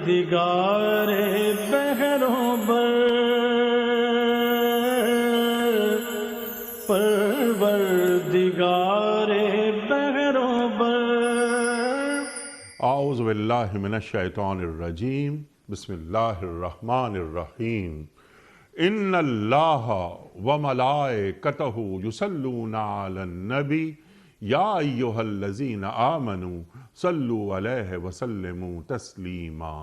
پروردگار بحروں بر، پروردگار بحروں بر۔ اعوذ باللہ من الشیطان الرجیم، بسم اللہ الرحمن الرحیم۔ ان اللہ وملائکتہ یصلون علی النبی یا ایہا الذین آمنوا صلوا علیہ وسلموا تسلیما۔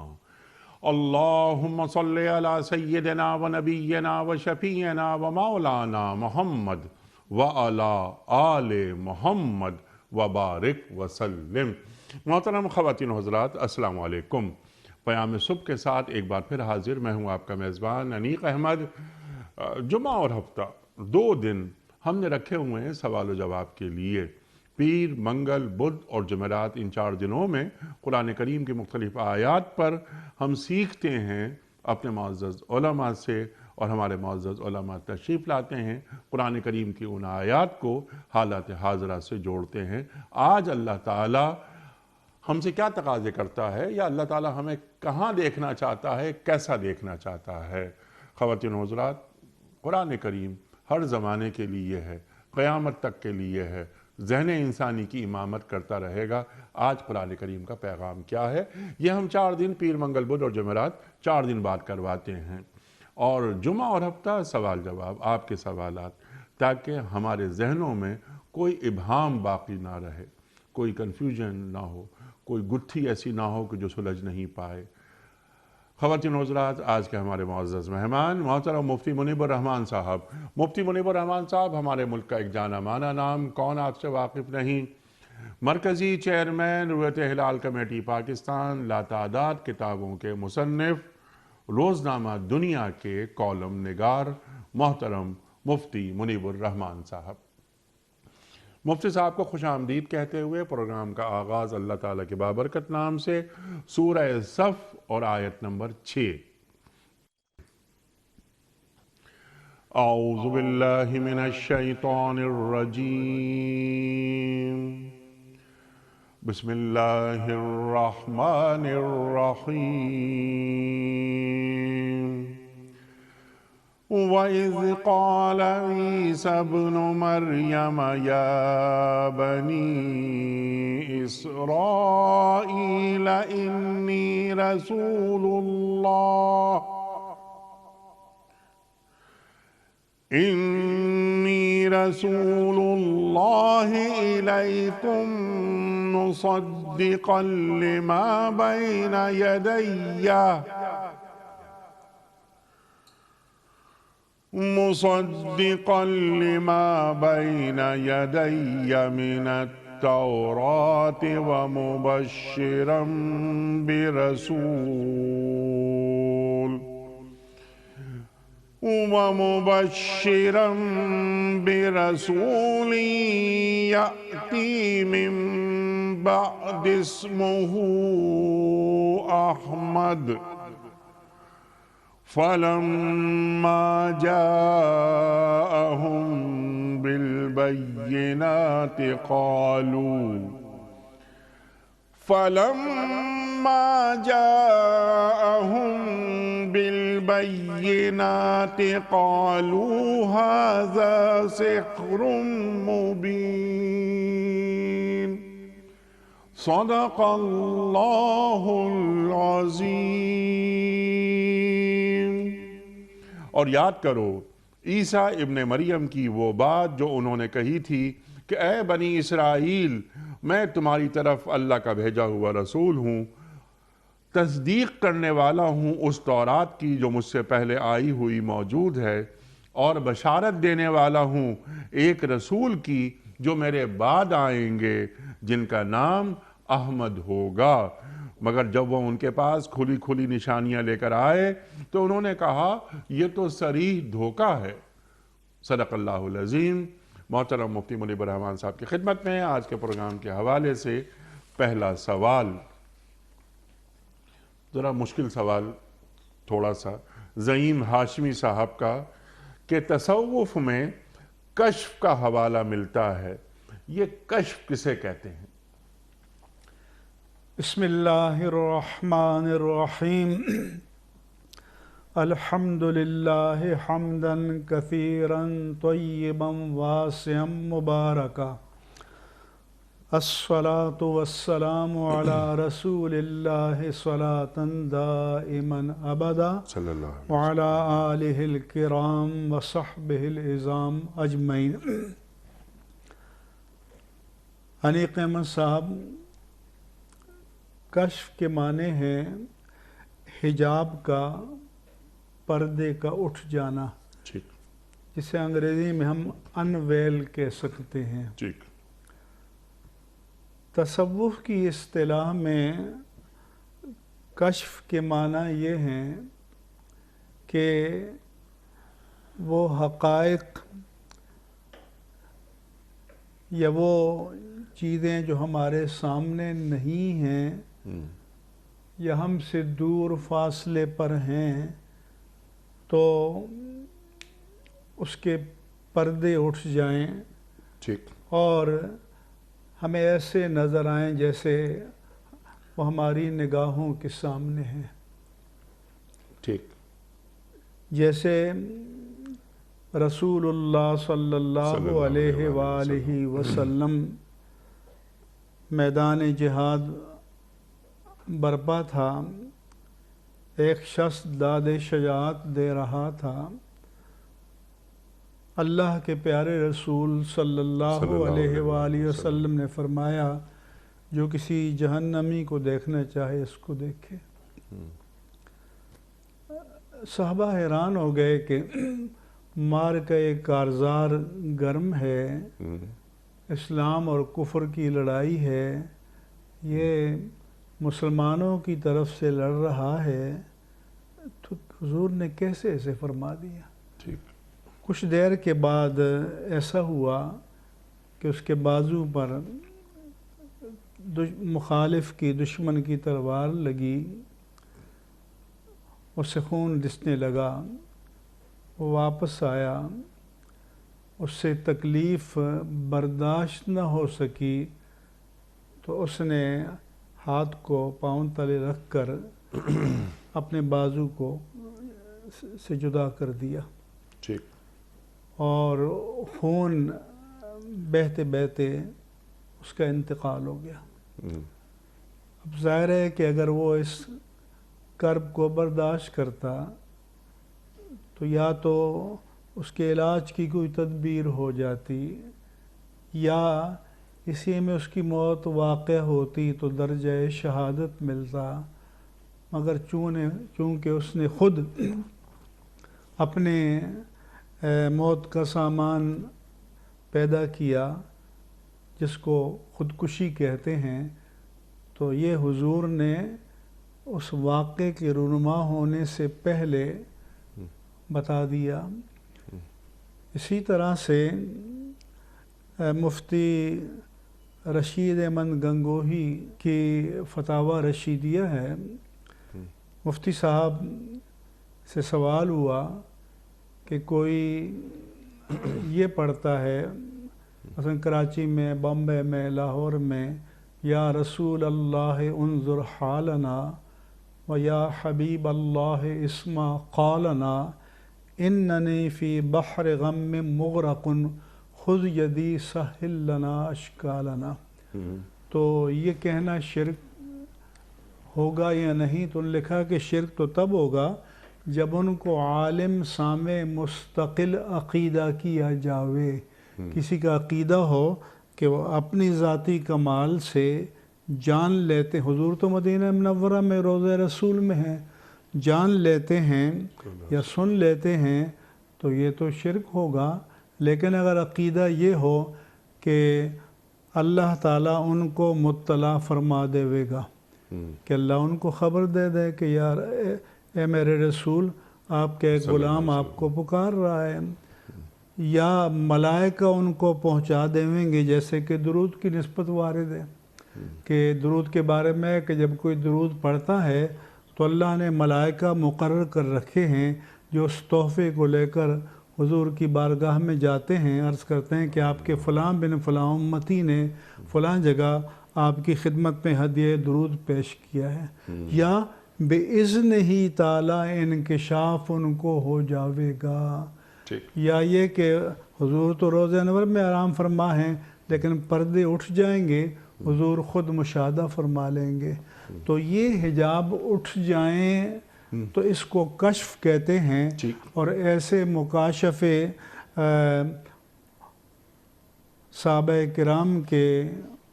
اللہم صلی علی سیدنا و نبینا و شفیعنا و مولانا محمد وعلی آل محمد وبارک وسلم۔ محترم خواتین و حضرات، السلام علیکم۔ پیام صبح کے ساتھ ایک بار پھر حاضر میں ہوں آپ کا میزبان انیق احمد۔ جمعہ اور ہفتہ 2 دن ہم نے رکھے ہوئے ہیں سوال و جواب کے لیے۔ پیر، منگل، بدھ اور جمعرات، ان 4 دنوں میں قرآن کریم کی مختلف آیات پر ہم سیکھتے ہیں اپنے معزز علماء سے، اور ہمارے معزز علماء تشریف لاتے ہیں، قرآن کریم کی ان آیات کو حالات حاضرہ سے جوڑتے ہیں۔ آج اللہ تعالیٰ ہم سے کیا تقاضے کرتا ہے، یا اللہ تعالیٰ ہمیں کہاں دیکھنا چاہتا ہے، کیسا دیکھنا چاہتا ہے؟ خواتین و حضرات، قرآن کریم ہر زمانے کے لیے ہے، قیامت تک کے لیے ہے، ذہن انسانی کی امامت کرتا رہے گا۔ آج قرآن کریم کا پیغام کیا ہے، یہ ہم 4 دن پیر، منگل، بدھ اور جمعرات 4 دن بعد کرواتے ہیں، اور جمعہ اور ہفتہ سوال جواب، آپ کے سوالات، تاکہ ہمارے ذہنوں میں کوئی ابہام باقی نہ رہے، کوئی کنفیوژن نہ ہو، کوئی گتھی ایسی نہ ہو کہ جو سلجھ نہیں پائے۔ خواتین و حضرات، آج کے ہمارے معزز مہمان محترم مفتی منیب الرحمان صاحب۔ مفتی منیب الرحمان صاحب ہمارے ملک کا ایک جانا مانا نام، کون آپ سے واقف نہیں؟ مرکزی چیئرمین رویت ہلال کمیٹی پاکستان، لاتعداد کتابوں کے مصنف، روزنامہ دنیا کے کالم نگار، محترم مفتی منیب الرحمان صاحب۔ مفتی صاحب کو خوش آمدید کہتے ہوئے پروگرام کا آغاز اللہ تعالیٰ کے بابرکت نام سے، سورہ صف اور آیت نمبر 6۔ اعوذ باللہ من الشیطان الرجیم، بسم اللہ الرحمن الرحیم۔ وَإِذْ قَالَ عِيسَى ابْنُ مَرْيَمَ يَا بَنِي إِسْرَائِيلَ إِنِّي رَسُولُ اللَّهِ إِلَيْكُمْ مُصَدِّقًا لِمَا بَيْنَ يَدَيَّ مِنَ التَّوْرَاةِ ومبشرا برسول يأتي من بعد اسمه أحمد فلما جاءهم بالبينات قالوا هذا سحر مبين۔ صدق اللہ العظیم۔ اور یاد کرو عیسیٰ ابن مریم کی وہ بات جو انہوں نے کہی تھی کہ اے بنی اسرائیل، میں تمہاری طرف اللہ کا بھیجا ہوا رسول ہوں، تصدیق کرنے والا ہوں اس تورات کی جو مجھ سے پہلے آئی ہوئی موجود ہے، اور بشارت دینے والا ہوں ایک رسول کی جو میرے بعد آئیں گے، جن کا نام احمد ہوگا۔ مگر جب وہ ان کے پاس کھلی کھلی نشانیاں لے کر آئے تو انہوں نے کہا یہ تو صریح دھوکہ ہے۔ صدق اللہ العظیم۔ محترم مفتی منیب الرحمان صاحب کی خدمت میں آج کے پروگرام کے حوالے سے پہلا سوال، ذرا مشکل سوال تھوڑا سا، زعیم ہاشمی صاحب کا، کہ تصوف میں کشف کا حوالہ ملتا ہے، یہ کشف کسے کہتے ہیں؟ بسم اللہ الرحمن الرحیم الحمد للہ حمدا کثیرا طیبا واسعا مبارکا الصلاة والسلام علی رسول اللہ صلاة دائما ابدا صلی اللہ علیہ وعلی آلہ الکرام وصحبہ العظام اجمعین۔ انیق احمد صاحب، کشف کے معنی ہے حجاب کا، پردے کا اٹھ جانا، ٹھیک جسے انگریزی میں ہم انویل کہہ سکتے ہیں۔ ٹھیک تصوف کی اصطلاح میں کشف کے معنی یہ ہیں کہ وہ حقائق یا وہ چیزیں جو ہمارے سامنے نہیں ہیں یا ہم سے دور فاصلے پر ہیں تو اس کے پردے اٹھ جائیں ٹھیک اور ہمیں ایسے نظر آئیں جیسے وہ ہماری نگاہوں کے سامنے ہیں۔ ٹھیک جیسے رسول اللہ صلی اللہ علیہ وآلہ وسلم میدان جہاد برپا تھا، ایک شخص داد شجاعت دے رہا تھا، اللہ کے پیارے رسول صلی اللہ علیہ وآلہ وسلم نے فرمایا جو کسی جہنمی کو دیکھنا چاہے اس کو دیکھے۔ صحابہ حیران ہو گئے کہ مار کا ایک کارزار گرم ہے، اسلام اور کفر کی لڑائی ہے، یہ مسلمانوں کی طرف سے لڑ رہا ہے، تو حضور نے کیسے اسے فرما دیا؟ ٹھیک کچھ دیر کے بعد ایسا ہوا کہ اس کے بازو پر مخالف کی، دشمن کی تلوار لگی، اس سے خون رسنے لگا، وہ واپس آیا، اس سے تکلیف برداشت نہ ہو سکی تو اس نے ہاتھ کو پاؤں تلے رکھ کر اپنے بازو کو سے جدا کر دیا ٹھیک اور خون بہتے بہتے اس کا انتقال ہو گیا۔ اب ظاہر ہے کہ اگر وہ اس کرب کو برداشت کرتا تو یا تو اس کے علاج کی کوئی تدبیر ہو جاتی یا اسی میں اس کی موت واقع ہوتی تو درجہ شہادت ملتا، مگر چونکہ اس نے خود اپنے موت کا سامان پیدا کیا جس کو خودکشی کہتے ہیں، تو یہ حضور نے اس واقعے کے رونما ہونے سے پہلے بتا دیا۔ اسی طرح سے مفتی رشید احمد گنگوہی کی فتاوی رشیدیہ ہے، مفتی صاحب سے سوال ہوا کہ کوئی یہ پڑھتا ہے مثلا کراچی میں، بمبے میں، لاہور میں، یا رسول اللہ انظر حالنا و یا حبیب اللہ اسمع قالنا اننی فی بحر غم مغرق خذ یدی سہل لنا اشکالنا۔ تو یہ کہنا شرک ہوگا یا نہیں؟ تو انہوں نے لکھا کہ شرک تو تب ہوگا جب ان کو عالم سامع مستقل عقیدہ کیا جاوے، کسی کا عقیدہ ہو کہ وہ اپنی ذاتی کمال سے جان لیتے، حضور تو مدینہ منورہ میں روضہ رسول میں ہیں، جان لیتے ہیں یا سن لیتے ہیں تو یہ تو شرک ہوگا۔ لیکن اگر عقیدہ یہ ہو کہ اللہ تعالیٰ ان کو مطلع فرما دے گا، کہ اللہ ان کو خبر دے دے کہ یار اے میرے رسول آپ کے ایک غلام آپ کو پکار رہا ہے، یا ملائکہ ان کو پہنچا دیں گے، جیسے کہ درود کی نسبت وارد ہے کہ درود کے بارے میں کہ جب کوئی درود پڑھتا ہے تو اللہ نے ملائکہ مقرر کر رکھے ہیں جو اس تحفے کو لے کر حضور کی بارگاہ میں جاتے ہیں، عرض کرتے ہیں کہ آپ کے فلاں بن فلاں امتی نے فلاں جگہ آپ کی خدمت میں ہدیہ درود پیش کیا ہے، یا بِإِذْنِ ہی تعالیٰ انکشاف ان کو ہو جاوے گا، ٹھیک، یا یہ کہ حضور تو روضہ انور میں آرام فرما ہیں لیکن پردے اٹھ جائیں گے، حضور خود مشاہدہ فرما لیں گے، تو یہ حجاب اٹھ جائیں تو اس کو کشف کہتے ہیں، ٹھیک، اور ایسے مکاشفے صحابہ کرام کے،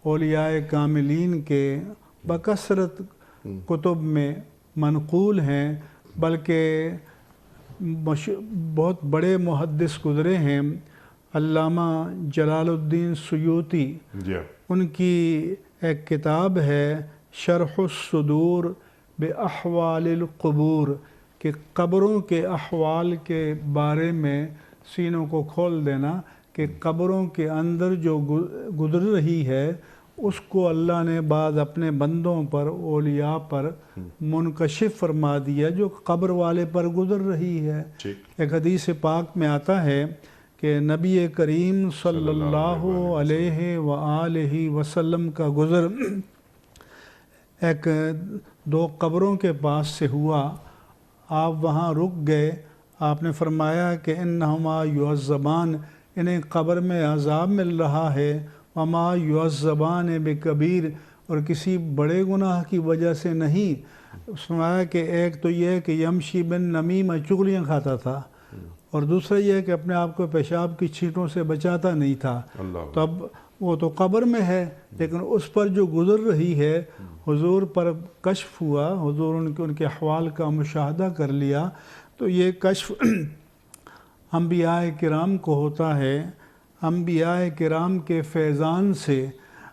اولیاء کاملین کے بکثرت کتب میں منقول ہیں، بلکہ بہت بڑے محدث گزرے ہیں، علامہ جلال الدین سیوطی، جی، ان کی ایک کتاب ہے شرح الصدور باحوال القبور، کہ قبروں کے احوال کے بارے میں سینوں کو کھول دینا، کہ قبروں کے اندر جو گزر رہی ہے اس کو اللہ نے بعض اپنے بندوں پر، اولیاء پر منکشف فرما دیا جو قبر والے پر گزر رہی ہے۔ ٹھیک، ایک حدیث پاک میں آتا ہے کہ نبی کریم صلی اللہ علیہ وآلہ وسلم کا گزر ایک دو قبروں کے پاس سے ہوا، آپ وہاں رک گئے، آپ نے فرمایا کہ انہما یعذبان، انہیں قبر میں عذاب مل رہا ہے، وما یعذبان بکبیر، اور کسی بڑے گناہ کی وجہ سے نہیں۔ فرمایا کہ ایک تو یہ کہ یمشی بن نمیمہ، چغلیاں کھاتا تھا، اور دوسرا یہ کہ اپنے آپ کو پیشاب کی چھینٹوں سے بچاتا نہیں تھا، اللہ، تو اب وہ تو قبر میں ہے، لیکن اس پر جو گزر رہی ہے، حضور پر کشف ہوا، حضور ان کے احوال کا مشاہدہ کر لیا، تو یہ کشف انبیاء کرام کو ہوتا ہے، انبیاء کرام کے فیضان سے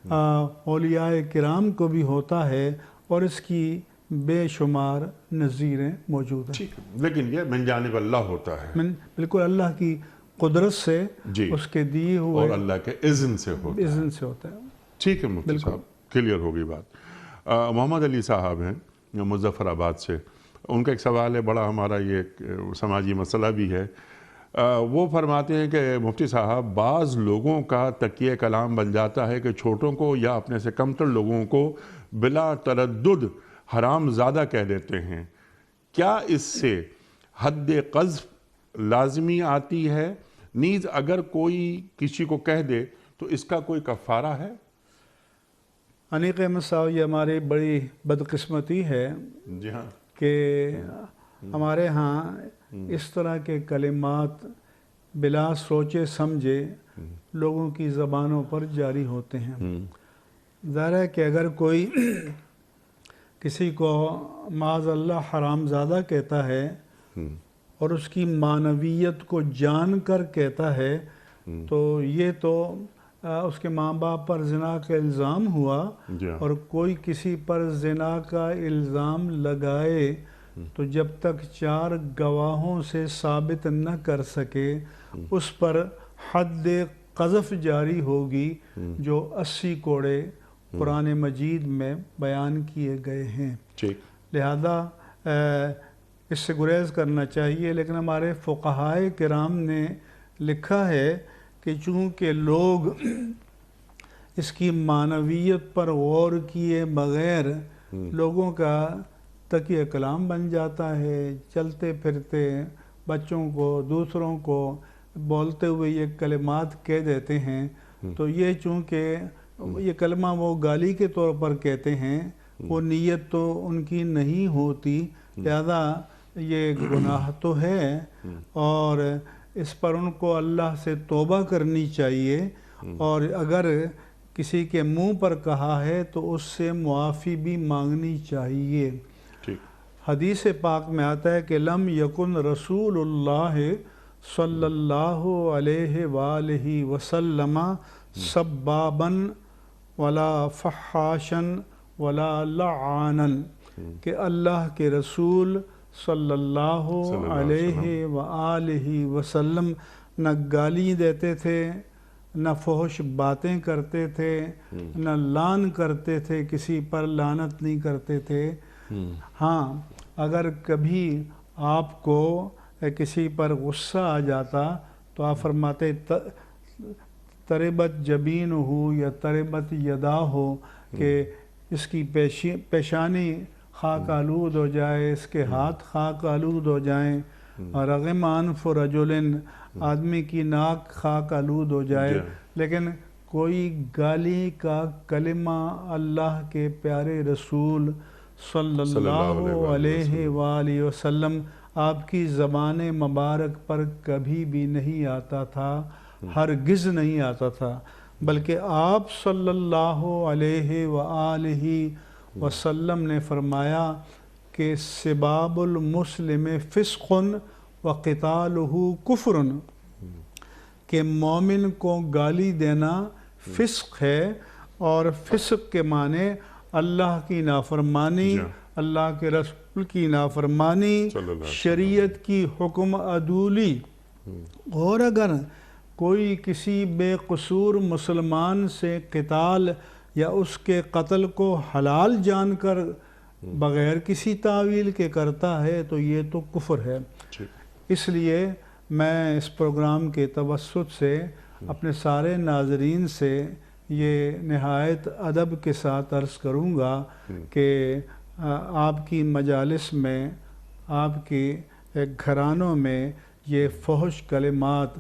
اولیاء کرام کو بھی ہوتا ہے، اور اس کی بے شمار نظیریں موجود ہیں۔ ٹھیک، لیکن یہ من جانب اللہ ہوتا ہے، بالکل اللہ کی قدرت سے، جی، اس کے دیے ہوئے اور اللہ کے اذن سے ہوتا ہے۔ اذن سے ہوتا ہے۔ ٹھیک ہے مفتی صاحب، کلیئر ہوگی بات۔ محمد علی صاحب ہیں مظفر آباد سے، ان کا ایک سوال ہے، بڑا ہمارا یہ ایک سماجی مسئلہ بھی ہے۔ وہ فرماتے ہیں کہ مفتی صاحب، بعض لوگوں کا تکیہ کلام بن جاتا ہے کہ چھوٹوں کو یا اپنے سے کمتر لوگوں کو بلا تردد حرام زادہ کہہ دیتے ہیں، کیا اس سے حد قذف لازمی آتی ہے؟ نیز اگر کوئی کسی کو کہہ دے تو اس کا کوئی کفارہ ہے؟ انیق احمد صاحب، یہ ہماری بڑی بدقسمتی ہے جی ہاں، کہ ہمارے ہاں اس طرح کے کلمات بلا سوچے سمجھے لوگوں کی زبانوں پر جاری ہوتے ہیں۔ ظاہر ہے کہ اگر کوئی کسی کو معاذ اللہ حرام زادہ کہتا ہے اور اس کی معنویت کو جان کر کہتا ہے، تو یہ تو اس کے ماں باپ پر زنا کا الزام ہوا، اور کوئی کسی پر زنا کا الزام لگائے تو جب تک 4 گواہوں سے ثابت نہ کر سکے اس پر حد قذف جاری ہوگی، جو 80 کوڑے قرآن مجید میں بیان کیے گئے ہیں۔ لہذا اس سے گریز کرنا چاہیے، لیکن ہمارے فقہائے کرام نے لکھا ہے کہ چونکہ لوگ اس کی معنویت پر غور کیے بغیر لوگوں کا تکیہ کلام بن جاتا ہے، چلتے پھرتے بچوں کو، دوسروں کو بولتے ہوئے یہ کلمات کہہ دیتے ہیں، تو یہ چونکہ یہ کلمہ وہ گالی کے طور پر کہتے ہیں، وہ نیت تو ان کی نہیں ہوتی، لہذا یہ گناہ تو ہے، اور اس پر ان کو اللہ سے توبہ کرنی چاہیے، اور اگر کسی کے منہ پر کہا ہے تو اس سے معافی بھی مانگنی چاہیے۔ حدیث پاک میں آتا ہے کہ لم یکن رسول اللہ صلی اللہ علیہ وآلہ وسلم سبابا ولا فحاشا ولا لعانا، کہ اللہ کے رسول صلی اللہ علیہ وآلہ وسلم نہ گالی دیتے تھے، نہ فحش باتیں کرتے تھے، نہ لعن کرتے تھے، کسی پر لعنت نہیں کرتے تھے۔ ہاں، اگر کبھی آپ کو کسی پر غصہ آ جاتا تو آپ فرماتے تربت جبین ہو یا تربت یدا ہو، کہ اس کی پیشانی خاک آلود ہو جائے، اس کے ہاتھ خاک آلود ہو جائیں، اور رغم انف رجل، آدمی کی ناک خاک آلود ہو جائے، لیکن کوئی گالی کا کلمہ اللہ کے پیارے رسول صلی اللہ علیہ وآلہ وسلم آپ کی زبان مبارک پر کبھی بھی نہیں آتا تھا، ہرگز نہیں آتا تھا، بلکہ آپ صلی اللہ علیہ وآلہ وسلم نے فرمایا کہ سباب المسلم فسق وقتالہ کفر، کہ مومن کو گالی دینا فسق ہے، اور فسق کے معنی اللہ کی نافرمانی، اللہ کے رسول کی نافرمانی، شریعت کی حکم عدولی۔ اور اگر کوئی کسی بے قصور مسلمان سے قتال یا اس کے قتل کو حلال جان کر بغیر کسی تعویل کے کرتا ہے تو یہ تو کفر ہے۔ اس لیے میں اس پروگرام کے توسط سے اپنے سارے ناظرین سے یہ نہایت ادب کے ساتھ عرض کروں گا کہ آپ کی مجالس میں، آپ کی گھرانوں میں یہ فحش کلمات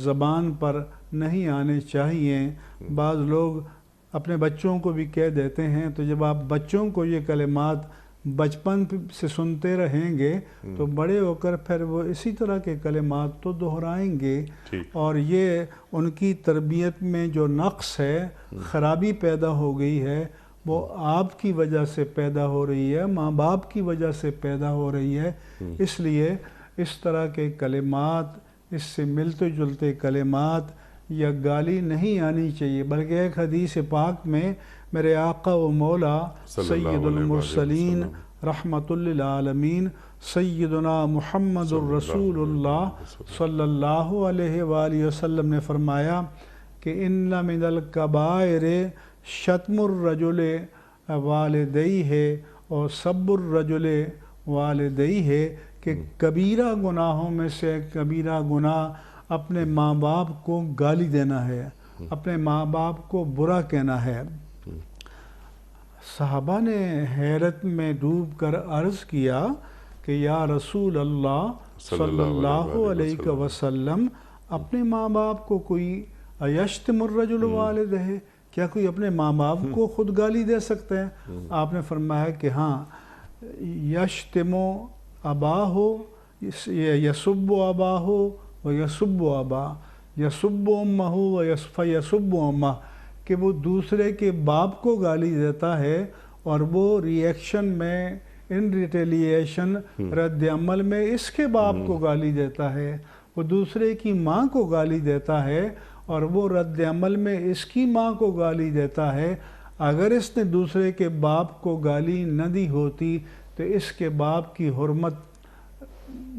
زبان پر نہیں آنے چاہیے۔ بعض لوگ اپنے بچوں کو بھی کہہ دیتے ہیں، تو جب آپ بچوں کو یہ کلمات بچپن سے سنتے رہیں گے تو بڑے ہو کر پھر وہ اسی طرح کے کلمات تو دہرائیں گے، اور یہ ان کی تربیت میں جو نقص ہے، خرابی پیدا ہو گئی ہے، وہ آپ کی وجہ سے پیدا ہو رہی ہے، ماں باپ کی وجہ سے پیدا ہو رہی ہے۔ اس لیے اس طرح کے کلمات، اس سے ملتے جلتے کلمات یا گالی نہیں آنی چاہیے، بلکہ ایک حدیث پاک میں میرے آقا و مولا سید المرسلین رحمت للعالمین سیدنا محمد الرسول اللہ صلی اللہ علیہ وآلہ وسلم نے فرمایا کہ ان من الکبائر شتم الرجل والدیہ اور سب الرجل والدیہ، کہ کبیرہ گناہوں میں سے کبیرہ گناہ اپنے ماں باپ کو گالی دینا ہے، اپنے ماں باپ کو برا کہنا ہے۔ صحابہ نے حیرت میں ڈوب کر عرض کیا کہ یا رسول اللہ صلی اللہ علیہ وسلم، اپنے ماں باپ کو کوئی ایشتم الرجل والدہ، کیا کوئی اپنے ماں باپ کو خود گالی دے سکتا ہے؟ آپ نے فرمایا کہ ہاں، یشتم اباہ یسب اباہ و یسب ابا، یسب امہ و یسب امہ، کہ وہ دوسرے کے باپ کو گالی دیتا ہے اور وہ ری ایکشن میں، ان ریٹیلیشن، رد عمل میں اس کے باپ کو گالی دیتا ہے، وہ دوسرے کی ماں کو گالی دیتا ہے اور وہ رد عمل میں اس کی ماں کو گالی دیتا ہے۔ اگر اس نے دوسرے کے باپ کو گالی نہ دی ہوتی تو اس کے باپ کی حرمت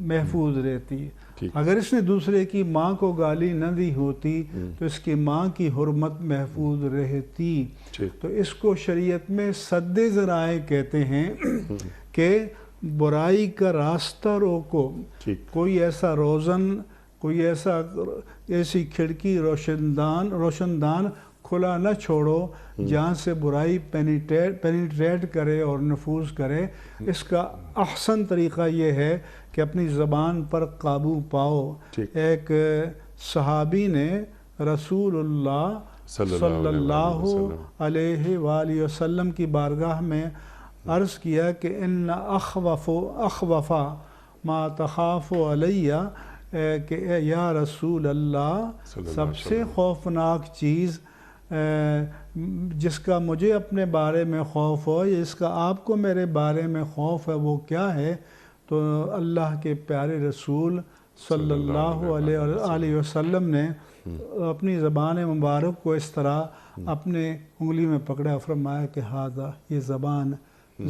محفوظ رہتی، اگر اس نے دوسرے کی ماں کو گالی نہ دی ہوتی تو اس کی ماں کی حرمت محفوظ رہتی۔ تو اس کو شریعت میں سد ذرائع کہتے ہیں کہ برائی کا راستہ روکو، کوئی ایسا روزن، کوئی ایسی کھڑکی روشندان کھلا نہ چھوڑو جہاں سے برائی پینیٹریٹ کرے اور نفوذ کرے۔ اس کا احسن طریقہ یہ ہے کہ اپنی زبان پر قابو پاؤ۔ ایک صحابی نے رسول اللہ صلی اللہ علیہ وآلہ وسلم کی بارگاہ میں عرض کیا کہ ان اخوف ما تخاف علیہ، کہ یا رسول اللہ، سب سے خوفناک چیز جس کا مجھے اپنے بارے میں خوف ہو، یا جس کا آپ کو میرے بارے میں خوف ہے، وہ کیا ہے؟ تو اللہ کے پیارے رسول صلی اللہ علیہ وآلہ وسلم نے اپنی زبان مبارک کو اس طرح اپنے انگلی میں پکڑا، فرمایا کہ ہاذا، یہ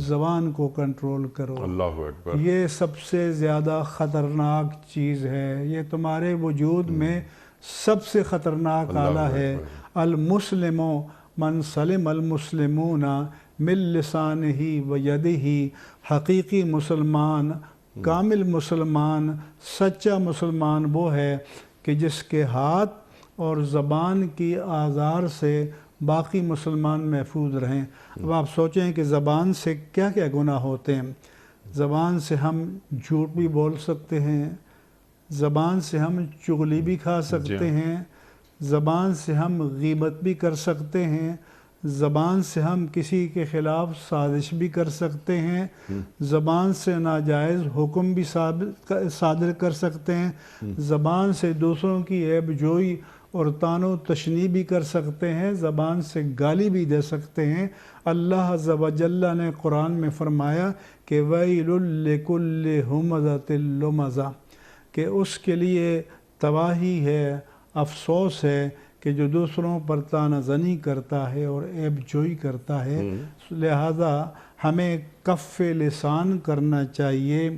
زبان کو کنٹرول کرو، اللہ اکبر، یہ سب سے زیادہ خطرناک چیز ہے، یہ تمہارے وجود میں سب سے خطرناک آلہ ہے۔ المسلم من سلم المسلمون من لسانہ و یدہ، حقیقی مسلمان، کامل مسلمان، سچا مسلمان وہ ہے کہ جس کے ہاتھ اور زبان کی آزار سے باقی مسلمان محفوظ رہیں۔ اب آپ سوچیں کہ زبان سے کیا کیا گناہ ہوتے ہیں۔ زبان سے ہم جھوٹ بھی بول سکتے ہیں، زبان سے ہم چغلی بھی کھا سکتے ہیں، زبان سے ہم غیبت بھی کر سکتے ہیں، زبان سے ہم کسی کے خلاف سازش بھی کر سکتے ہیں، زبان سے ناجائز حکم بھی صادر کر سکتے ہیں، زبان سے دوسروں کی عیب جوئی اور طعن و تشنیع بھی کر سکتے ہیں، زبان سے گالی بھی دے سکتے ہیں۔ اللہ عز و جل نے قرآن میں فرمایا کہ وَيْلٌ لِكُلِّ ہُمَزَةٍ لُمَزَةٍ، کہ اس کے لیے تباہی ہے، افسوس ہے کہ جو دوسروں پر طعنہ زنی کرتا ہے اور عیب جوئی کرتا ہے۔ لہذا ہمیں کف لسان کرنا چاہیے،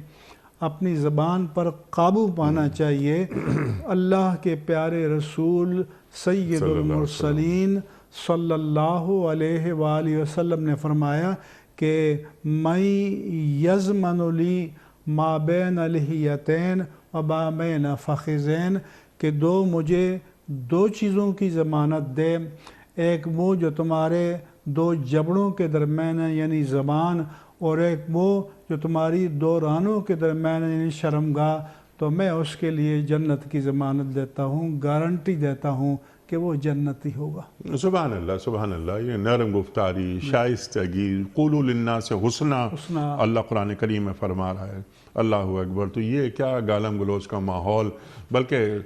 اپنی زبان پر قابو پانا چاہیے۔ اللہ کے پیارے رسول سید المرسلین صلی اللہ علیہ وآلہ وسلم نے فرمایا کہ مَن یضمن لی ما بین لحیتین و ما بین فخذین، کہ مجھے دو چیزوں کی ضمانت دے، ایک وہ جو تمہارے دو جبڑوں کے درمیان ہے یعنی زبان، اور ایک وہ جو تمہاری دو رانوں کے درمیان یعنی شرمگاہ، تو میں اس کے لیے جنت کی ضمانت دیتا ہوں، گارنٹی دیتا ہوں کہ وہ جنتی ہوگا۔ سبحان اللہ، سبحان اللہ۔ یہ نرم گفتاری، شائستگی، قولوا للناس حسنا، اللہ قرآن کریم میں فرما رہا ہے۔ اللہ اکبر۔ تو یہ کیا گالم گلوچ کا ماحول، بلکہ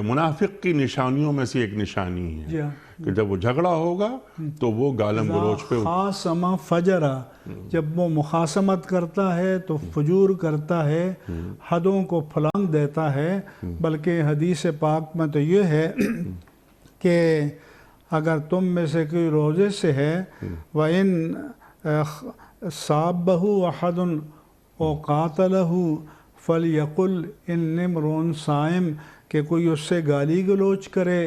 منافق کی نشانیوں میں سے ایک نشانی ہے کہ جب وہ جھگڑا ہوگا تو وہ گالم گلوچ پہ خاصم فجرا، جب وہ مخاصمت کرتا ہے تو فجور کرتا ہے، حدوں کو پھلانگ دیتا ہے۔ بلکہ حدیث پاک میں تو یہ ہے کہ اگر تم میں سے کوئی روزے سے ہے وَإِن صَابَّهُ أَحَدٌ او قَاتَلَهُ فَلْيَقُلْ إِنِّ امْرُؤٌ صَائِمٌ، کہ کوئی اس سے گالی گلوچ کرے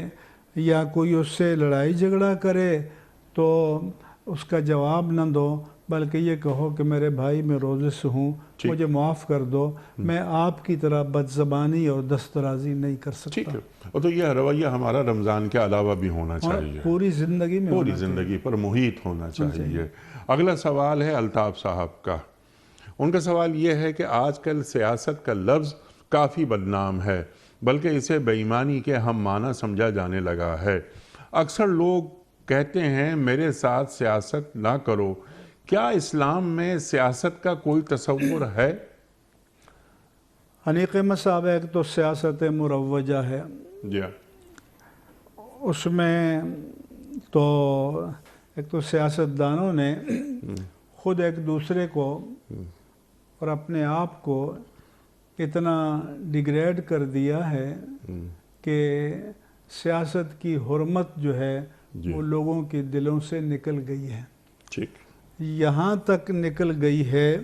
یا کوئی اس سے لڑائی جھگڑا کرے تو اس کا جواب نہ دو، بلکہ یہ کہو کہ میرے بھائی میں روزے سے ہوں، مجھے معاف کر دو، میں آپ کی طرح بد زبانی اور دسترازی نہیں کر سکتا۔ ٹھیک ہے، اور تو یہ رویہ ہمارا رمضان کے علاوہ بھی ہونا چاہیے، پوری زندگی میں پوری زندگی پر محیط ہونا چاہیے۔ اگلا سوال ہے الطاف صاحب کا۔ ان کا سوال یہ ہے کہ آج کل سیاست کا لفظ کافی بدنام ہے، بلکہ اسے بے ایمانی کے ہم معنی سمجھا جانے لگا ہے۔ اکثر لوگ کہتے ہیں میرے ساتھ سیاست نہ کرو، کیا اسلام میں سیاست کا کوئی تصور ہے؟ حنیق صاحب، ایک تو سیاست مروجہ ہے، جی، اس میں تو ایک تو سیاست دانوں نے خود ایک دوسرے کو اور اپنے آپ کو اتنا ڈیگریڈ کر دیا ہے کہ سیاست کی حرمت جو ہے وہ لوگوں کے دلوں سے نکل گئی ہے۔ ٹھیک، یہاں تک نکل گئی ہے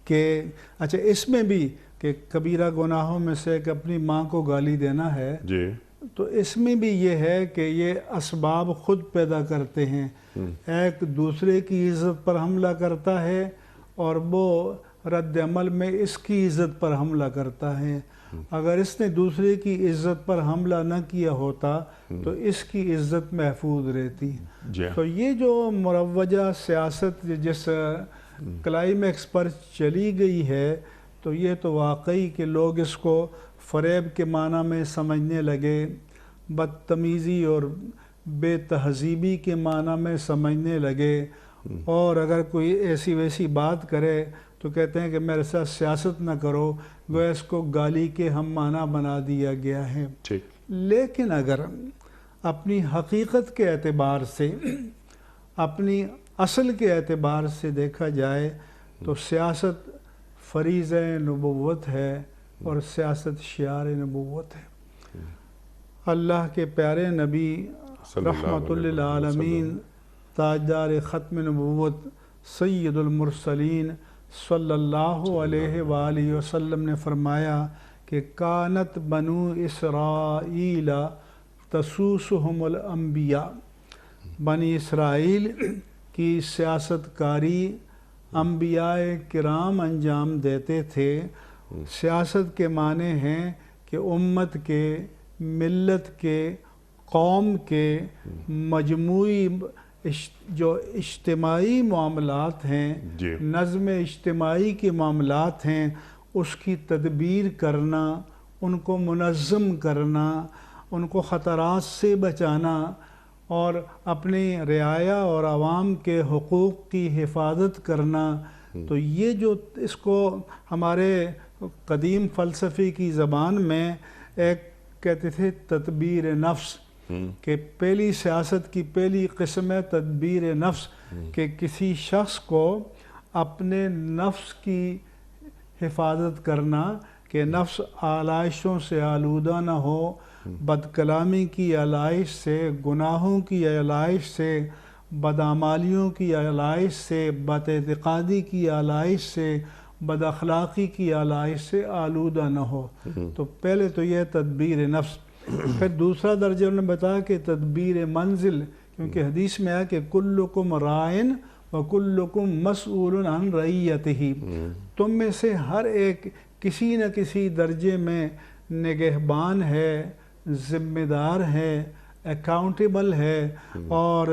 کہ اچھا اس میں بھی کہ کبیرہ گناہوں میں سے ایک اپنی ماں کو گالی دینا ہے، جی، تو اس میں بھی یہ ہے کہ یہ اسباب خود پیدا کرتے ہیں۔ ایک دوسرے کی عزت پر حملہ کرتا ہے اور وہ رد عمل میں اس کی عزت پر حملہ کرتا ہے۔ اگر اس نے دوسرے کی عزت پر حملہ نہ کیا ہوتا تو اس کی عزت محفوظ رہتی۔ تو یہ جو مروجہ سیاست جس کلائمیکس پر چلی گئی ہے، تو یہ تو واقعی کہ لوگ اس کو فریب کے معنی میں سمجھنے لگے، بدتمیزی اور بے تہذیبی کے معنی میں سمجھنے لگے، اور اگر کوئی ایسی ویسی بات کرے تو کہتے ہیں کہ میرے ساتھ سیاست نہ کرو، گویا اس کو گالی کے ہم معنی بنا دیا گیا ہے۔ لیکن اگر اپنی حقیقت کے اعتبار سے، اپنی اصل کے اعتبار سے دیکھا جائے تو سیاست فریضہ نبوت ہے اور سیاست شعار نبوت ہے۔ اللہ کے پیارے نبی رحمت للعالمین، تاجدار ختم نبوت، سید المرسلین صلی اللہ علیہ وآلہ وسلم نے فرمایا کہ کانت بنو اسرائیل تسوسہم الانبیاء، بنی اسرائیل کی سیاست کاری انبیاء کرام انجام دیتے تھے۔ سیاست کے معنی ہیں کہ امت کے، ملت کے، قوم کے مجموعی جو اجتماعی معاملات ہیں، جی نظم اجتماعی کے معاملات ہیں، اس کی تدبیر کرنا، ان کو منظم کرنا، ان کو خطرات سے بچانا اور اپنی رعایا اور عوام کے حقوق کی حفاظت کرنا، تو یہ جو اس کو ہمارے قدیم فلسفی کی زبان میں ایک کہتے تھے تدبیر نفس، کہ پہلی سیاست کی پہلی قسم ہے تدبیر نفس، کہ کسی شخص کو اپنے نفس کی حفاظت کرنا، کہ نفس آلائشوں سے آلودہ نہ ہو، بد کلامی کی آلائش سے، گناہوں کی آلائش سے، بدعمالیوں کی آلائش سے، بد اعتقادی کی آلائش سے، بد اخلاقی کی آلائش سے آلودہ نہ ہو۔ تو پہلے تو یہ تدبیر نفس۔ پھر دوسرا درجہ انہوں نے بتایا کہ تدبیر منزل، کیونکہ حدیث میں ہے کہ کلکم رائن وکلکم مسئول عن رعیتہ، تم میں سے ہر ایک کسی نہ کسی درجے میں نگہبان ہے، ذمہ دار ہے، اکاؤنٹیبل ہے، اور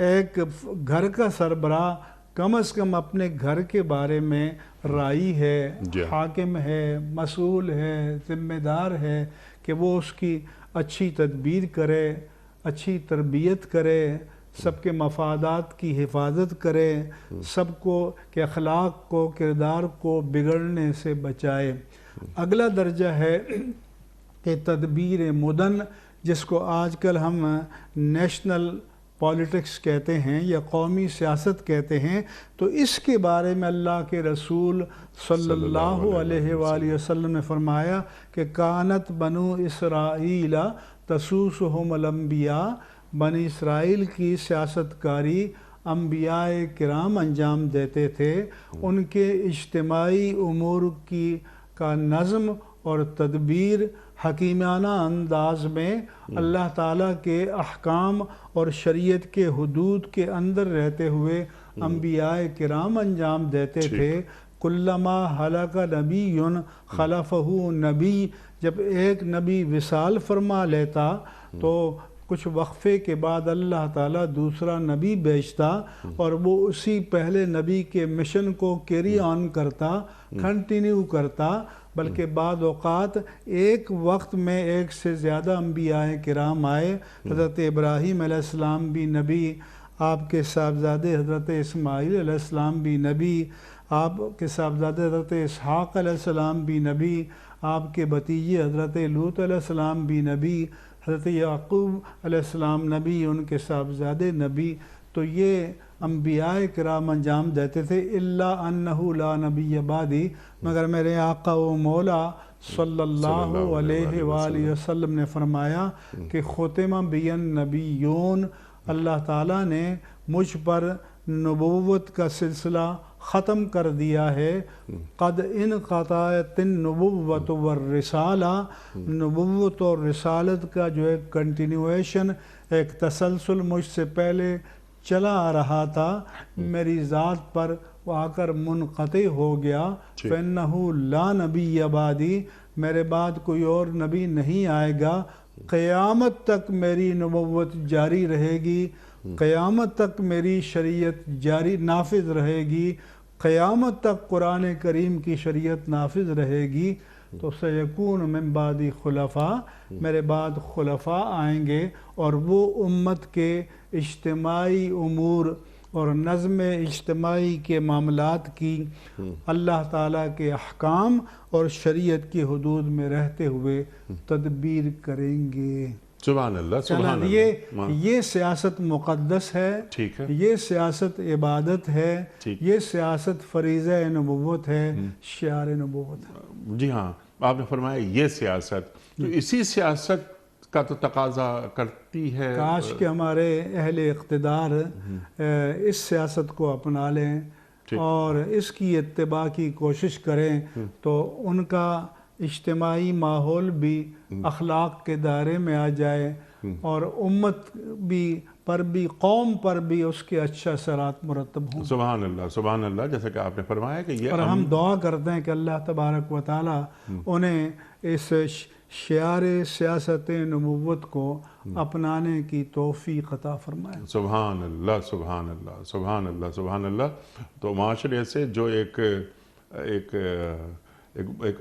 ایک گھر کا سربراہ کم از کم اپنے گھر کے بارے میں رائی ہے، حاکم ہے، مسئول ہے، ذمہ دار ہے، کہ وہ اس کی اچھی تدبیر کرے، اچھی تربیت کرے، سب کے مفادات کی حفاظت کرے، سب کو کے اخلاق کو، کردار کو بگڑنے سے بچائے۔ اگلا درجہ ہے کہ تدبیر مدن، جس کو آج کل ہم نیشنل پالیٹکس کہتے ہیں یا قومی سیاست کہتے ہیں، تو اس کے بارے میں اللہ کے رسول صلی اللہ علیہ وآلہ وسلم نے فرمایا کہ کانت بنو اسرائیل تسوسہم الانبیاء، بنی اسرائیل کی سیاست کاری انبیاء کرام انجام دیتے تھے، ان کے اجتماعی امور کا نظم اور تدبیر حکیمانہ انداز میں اللہ تعالیٰ کے احکام اور شریعت کے حدود کے اندر رہتے ہوئے انبیاء کرام انجام دیتے تھے۔ کلما ہلک نبی خلفہ نبی، جب ایک نبی وصال فرما لیتا تو کچھ وقفے کے بعد اللہ تعالیٰ دوسرا نبی بھیجتا، اور وہ اسی پہلے نبی کے مشن کو کیری آن کرتا، کنٹینیو کرتا، بلکہ بعض اوقات ایک وقت میں ایک سے زیادہ انبیاء کرام آئے۔ حضرت ابراہیم علیہ السلام بھی نبی، آپ کے صاحبزادے حضرت اسماعیل علیہ السلام بھی نبی، آپ کے صاحبزادے حضرت اسحاق علیہ السلام بھی نبی، آپ کے بھتیجے حضرت لوط علیہ السلام بھی نبی، حضرت یعقوب علیہ السلام نبی، ان کے صاحبزادے نبی۔ تو یہ انبیاء کرام انجام دیتے تھے۔ الا انہ لا نبی بعدی، مگر میرے آقا و مولا صلی اللہ علیہ وآلہ وسلم نے فرمایا کہ ختم بی النبیون، اللہ تعالیٰ نے مجھ پر نبوت کا سلسلہ ختم کر دیا ہے۔ قد انقطعت النبوۃ والرسالہ، نبوت اور رسالت کا جو ایک کنٹینویشن، ایک تسلسل مجھ سے پہلے چلا آ رہا تھا، میری ذات پر وہ آ کر منقطع ہو گیا۔ فَإِنَّهُ لَا نَبِيَّ بَعْدِي، میرے بعد کوئی اور نبی نہیں آئے گا، قیامت تک میری نبوت جاری رہے گی، قیامت تک میری شریعت جاری نافذ رہے گی، قیامت تک قرآن کریم کی شریعت نافذ رہے گی۔ تو سیکون من بعدی خلفاء، میرے بعد خلفاء آئیں گے، اور وہ امت کے اجتماعی امور اور نظم اجتماعی کے معاملات کی اللہ تعالیٰ کے احکام اور شریعت کی حدود میں رہتے ہوئے تدبیر کریں گے۔ سبحان اللہ، سبحان اللہ۔ یہ سیاست مقدس ہے، یہ سیاست عبادت ہے، یہ سیاست فریضہ نبوت ہے، شعار نبوت ہے۔ جی ہاں، آپ نے فرمایا یہ سیاست، تو اسی سیاست کا تو تقاضا کرتی ہے۔ کاش کہ ہمارے اہل اقتدار اس سیاست کو اپنا لیں اور اس کی اتباع کی کوشش کریں، تو ان کا اجتماعی ماحول بھی اخلاق کے دائرے میں آ جائے اور امت بھی قوم پر بھی اس کے اچھا اثرات مرتب ہوں. سبحان اللہ سبحان اللہ. جیسا کہ آپ نے فرمایا کہ یہ اور ہم دعا کرتے ہیں کہ اللہ تبارک و تعالیٰ انہیں اس شعار سیاست نبوت کو اپنانے کی توفیق عطا فرمائے. سبحان اللہ سبحان اللہ سبحان اللہ سبحان اللہ. تو معاشرے سے جو ایک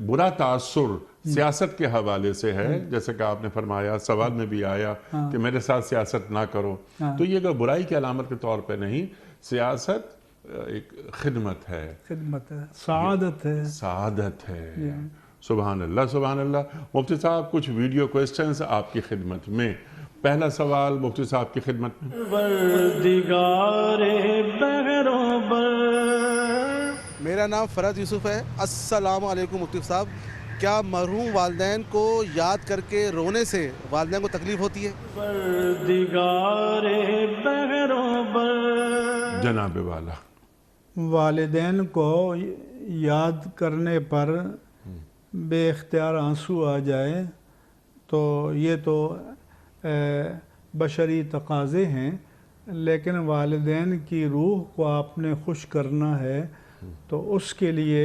برا تاثر سیاست کے حوالے سے ہے، جیسے کہ آپ نے فرمایا سوال میں بھی آیا کہ میرے ساتھ سیاست نہ کرو، تو یہ کوئی برائی کی علامت کے طور پہ نہیں، سیاست ایک خدمت ہے، سعادت ہے. سبحان اللہ سبحان اللہ. مفتی صاحب کچھ ویڈیو کوئسچنز آپ کی خدمت میں. پہلا سوال مفتی صاحب کی خدمت میں. پروردگار بہروبر. میرا نام فرحت یوسف ہے. السلام علیکم مفتی صاحب. کیا مرحوم والدین کو یاد کر کے رونے سے والدین کو تکلیف ہوتی ہے؟ پروردگار بہروبر. جناب والا. والدین کو یاد کرنے پر بے اختیار آنسو آ جائے تو یہ تو بشری تقاضے ہیں، لیکن والدین کی روح کو آپ نے خوش کرنا ہے تو اس کے لیے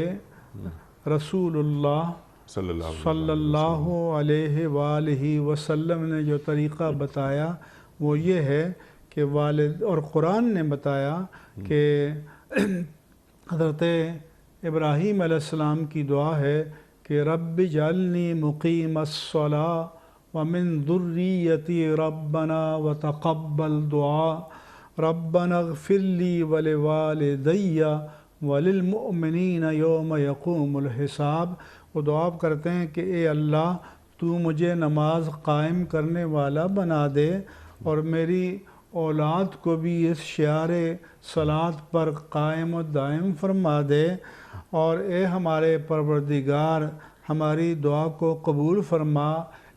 رسول اللہ صلی اللہ علیہ وآلہ وسلم نے جو طریقہ بتایا وہ یہ ہے کہ اور قرآن نے بتایا کہ حضرت ابراہیم علیہ السلام کی دعا ہے کہ رب اجعلنی مقیم الصلاۃ ومن ذریتی ربنا وتقبل دعا ربنا اغفر لی ولوالدی وللمؤمنین یوم یقوم الحساب. وہ دعا کرتے ہیں کہ اے اللہ تو مجھے نماز قائم کرنے والا بنا دے اور میری اولاد کو بھی اس شعار صلاۃ پر قائم و دائم فرما دے، اور اے ہمارے پروردگار ہماری دعا کو قبول فرما.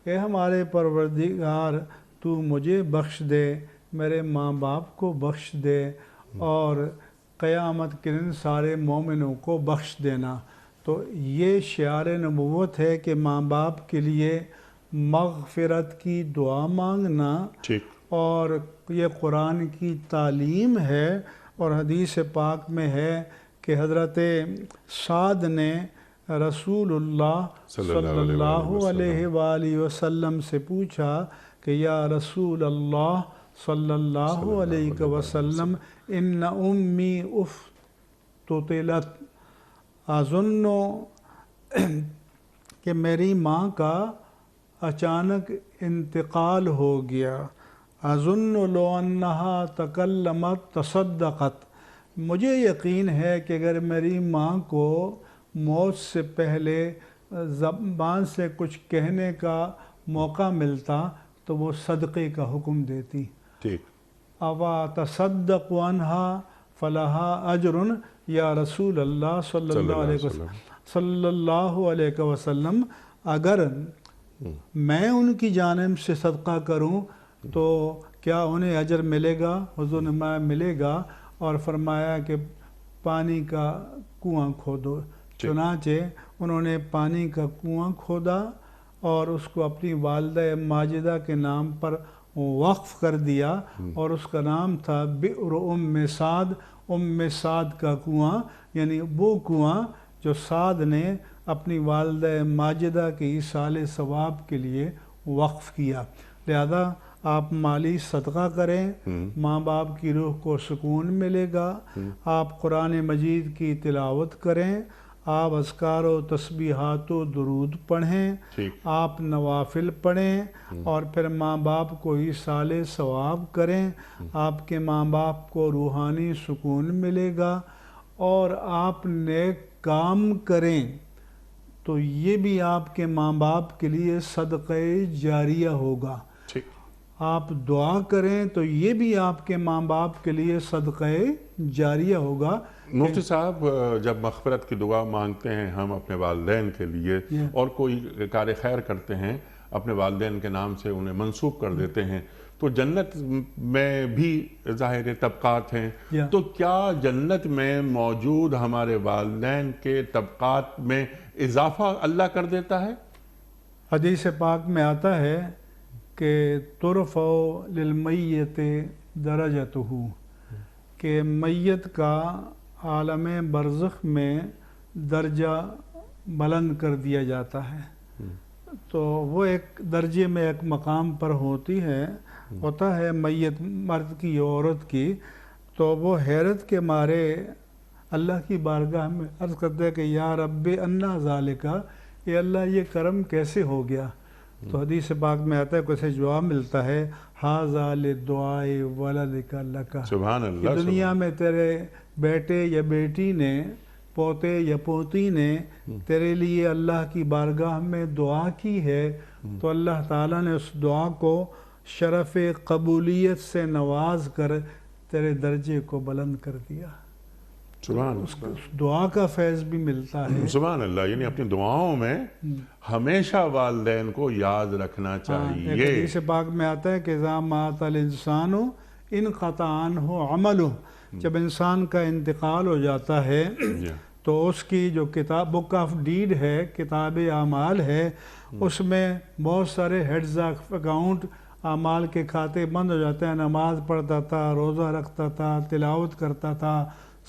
اے ہمارے پروردگار تو مجھے بخش دے، میرے ماں باپ کو بخش دے، اور قیامت کے دن سارے مومنوں کو بخش دینا. تو یہ شعار نبوت ہے کہ ماں باپ کے لیے مغفرت کی دعا مانگنا، اور یہ قرآن کی تعلیم ہے. اور حدیث پاک میں ہے کہ حضرت سعد نے رسول اللہ صلی اللہ علیہ وآلہ وسلم سے پوچھا کہ یا رسول اللہ صلی اللہ علیہ وسلم ان امی افتتلت، اظن کہ میری ماں کا اچانک انتقال ہو گیا، اظن لو انہا تکلمت تصدقت، مجھے یقین ہے کہ اگر میری ماں کو موت سے پہلے زبان سے کچھ کہنے کا موقع ملتا تو وہ صدقے کا حکم دیتی. اوا تصدق عنہا فلہا اجر یا رسول اللہ صلی اللہ علیہ وسلم، اگر میں ان کی جانب سے صدقہ کروں تو کیا انہیں اجر ملے گا؟ حضور نے فرمایا ملے گا، اور فرمایا کہ پانی کا کنواں کھودو. چنانچہ انہوں نے پانی کا کنواں کھودا اور اس کو اپنی والدہ ماجدہ کے نام پر وقف کر دیا، اور اس کا نام تھا بئر ام سعد، ام سعد کا کنواں، یعنی وہ کنواں جو سعد نے اپنی والدہ ماجدہ کے ایصال ثواب کے لیے وقف کیا. لہذا آپ مالی صدقہ کریں، ماں باپ کی روح کو سکون ملے گا. آپ قرآن مجید کی تلاوت کریں، آپ اذکار و تسبیحات و درود پڑھیں، آپ نوافل پڑھیں، اور پھر ماں باپ کو ایصال ثواب کریں. آپ کے ماں باپ کو روحانی سکون ملے گا. اور آپ نیک کام کریں تو یہ بھی آپ کے ماں باپ کے لیے صدقہ جاریہ ہوگا. آپ دعا کریں تو یہ بھی آپ کے ماں باپ کے لیے صدقہ جاریہ ہوگا. مفتی صاحب جب مغفرت کی دعا مانگتے ہیں ہم اپنے والدین کے لیے اور کوئی کار خیر کرتے ہیں اپنے والدین کے نام سے انہیں منسوب کر دیتے ہیں، تو جنت میں بھی ظاہر طبقات ہیں، یا تو کیا جنت میں موجود ہمارے والدین کے طبقات میں اضافہ اللہ کر دیتا ہے؟ حدیث پاک میں آتا ہے کہ ترفع للمیت درجتہ، کہ میت کا عالم برزخ میں درجہ بلند کر دیا جاتا ہے. تو وہ ایک درجے میں ایک مقام پر ہوتا ہے میت مرد کی یا عورت کی، تو وہ حیرت کے مارے اللہ کی بارگاہ میں عرض کرتے ہیں کہ یا رب انا ذالکا، اے اللہ یہ کرم کیسے ہو گیا؟ تو حدیث پاک میں آتا ہے کیسے جواب ملتا ہے، ھذا لدعاء ولدک لک، سبحان کہ اللہ. دنیا میں تیرے بیٹے یا بیٹی نے، پوتے یا پوتی نے تیرے لیے اللہ کی بارگاہ میں دعا کی ہے، تو اللہ تعالیٰ نے اس دعا کو شرف قبولیت سے نواز کر تیرے درجے کو بلند کر دیا. سبحان اس دعا کا فیض بھی ملتا ہے. سبحان اللہ. یعنی اپنی دعاؤں میں ہمیشہ والدین کو یاد رکھنا ایک چاہیے. حدیث پاک میں آتا ہے کہ اذا مات الانسان انقطع عنہ عملہ، جب انسان کا انتقال ہو جاتا ہے جی. تو اس کی جو کتاب بک آف ڈیڈ ہے، کتاب اعمال ہے، اس میں بہت سارے ہیڈز آف اکاؤنٹ اعمال کے کھاتے بند ہو جاتے ہیں. نماز پڑھتا تھا، روزہ رکھتا تھا، تلاوت کرتا تھا،